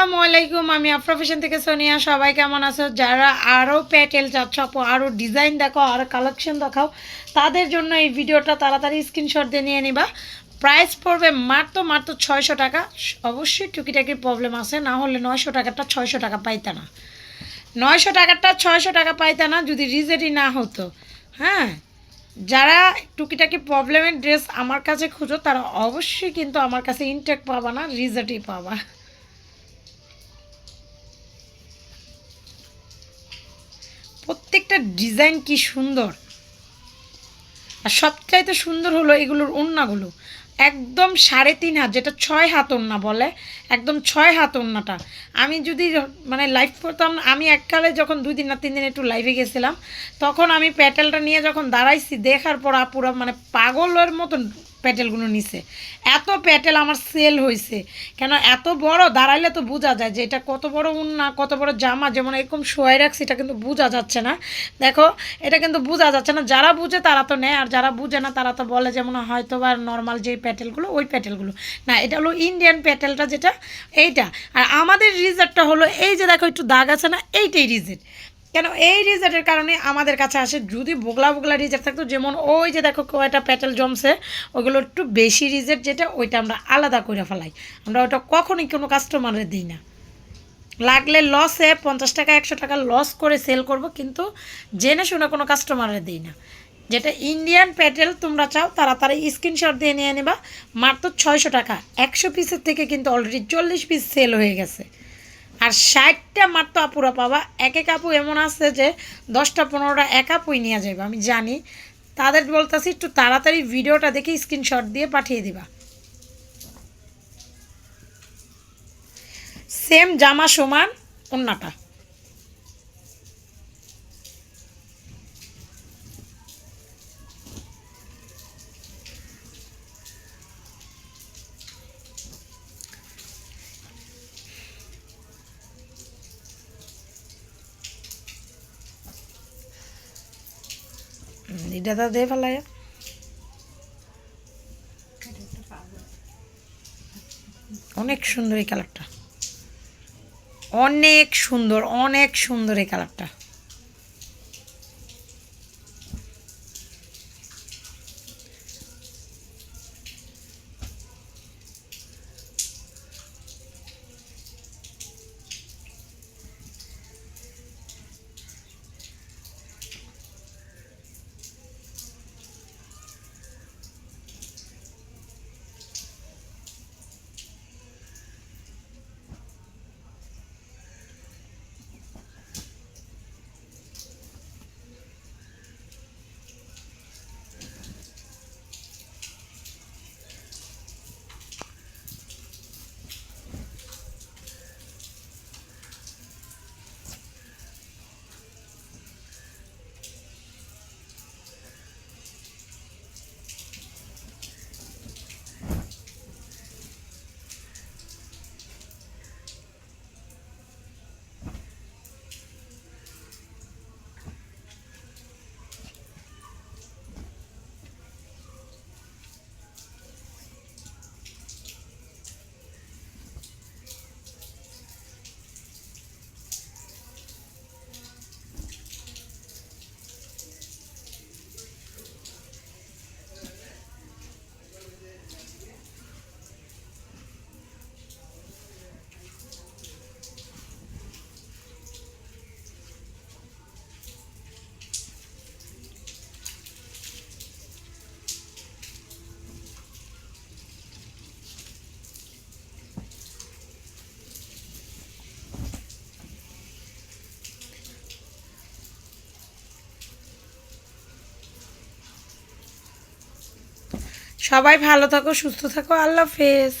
আসসালামু আলাইকুম, আমি আফরা ফ্যাশন থেকে সোনিয়া। সবাই কেমন আছো? যারা আরও প্যাটেল চাচ্ছ আপু, আরও ডিজাইন দেখাও, আরও কালেকশন দেখাও, তাদের জন্য এই ভিডিওটা তাড়াতাড়ি স্ক্রিনশট দিয়ে নিয়ে নিবা। প্রাইস পড়বে মাত্র মাত্র 600 টাকা। অবশ্যই টুকিটাকি প্রবলেম আছে, না হলে 900 টাকাটা 600 টাকা পাইতে না। 900 টাকাটা 600 টাকা পাইতে না যদি রিজেটই না হতো। হ্যাঁ, যারা টুকিটাকি প্রবলেমের ড্রেস আমার কাছে খুঁজো তারা অবশ্যই কিন্তু আমার কাছে ইনটেক পাবা না, রিজেটই পাবা। প্রত্যেকটা ডিজাইন কি সুন্দর, আর সবচাইতে সুন্দর হলো এগুলোর ওড়নাগুলো। একদম 3.5 হাত, যেটা 6 হাত ওড়না বলে, একদম 6 হাত ওড়নাটা। আমি যদি মানে লাইভ করতাম, আমি এককালে যখন 2 দিন না 3 দিন একটু লাইভে গেছিলাম, তখন আমি প্যাটেলটা নিয়ে যখন দাঁড়াইছি, দেখার পর আপুরা মানে পাগলের মতন প্যাটেলগুলো নিছে। এত প্যাটেল আমার সেল হয়েছে কেন, এত বড় দাঁড়াইলে তো বোঝা যায় যে এটা কত বড় ওড়না, কত বড় জামা। যেমন এরকম শোয়াই রাখছি, এটা কিন্তু বোঝা যাচ্ছে না। দেখো, এটা কিন্তু বোঝা যাচ্ছে না। যারা বুঝে তারা তো নেয়, আর যারা বুঝে না তারা তো বলে যেমন হয়তো বা নর্মাল যেই প্যাটেলগুলো ওই প্যাটেলগুলো না। এটা হলো ইন্ডিয়ান প্যাটেলটা, যেটা এইটা। আর আমাদের রিজেটটা হলো এই যে দেখো একটু দাগ আছে না, এইটাই রিজেট। কেন এই রিজেটের কারণে আমাদের কাছে আসে। যদি বোগলা বোগলা রিজেট থাকতো, যেমন ওই যে দেখো কয়টা প্যাটেল জমছে, ওগুলো একটু বেশি রিজেট, যেটা ওইটা আমরা আলাদা করে ফেলাই। আমরা ওটা কখনোই কোনো কাস্টমারে দিই না। লাগলে লসে 50 টাকা 100 টাকা লস করে সেল করব, কিন্তু জেনে শুনে কোনো কাস্টমারে দিই না। যেটা ইন্ডিয়ান প্যাটেল তোমরা চাও তাড়াতাড়ি স্ক্রিনশট দিয়ে নিয়ে নেবা। মাত্র 600 টাকা। 100 পিসের থেকে কিন্তু অলরেডি 40 পিস সেল হয়ে গেছে। আর 60টা মাত্র আপুরা পাবা। এক এক আপু এমন আছে যে 10টা 15টা এক আপুই নিয়ে যাবে, আমি জানি। তাদের বলতেছি একটু তাড়াতাড়ি ভিডিওটা দেখে স্ক্রিনশট দিয়ে পাঠিয়ে দিবা। সেম জামা সমান ওন্নাটা। এটা তো দিয়ে ফেলায়। অনেক সুন্দর এই কালারটা, অনেক সুন্দর, অনেক সুন্দর এই কালারটা। সবাই ভালো থাকো, সুস্থ থাকো, আল্লাহ হাফেজ।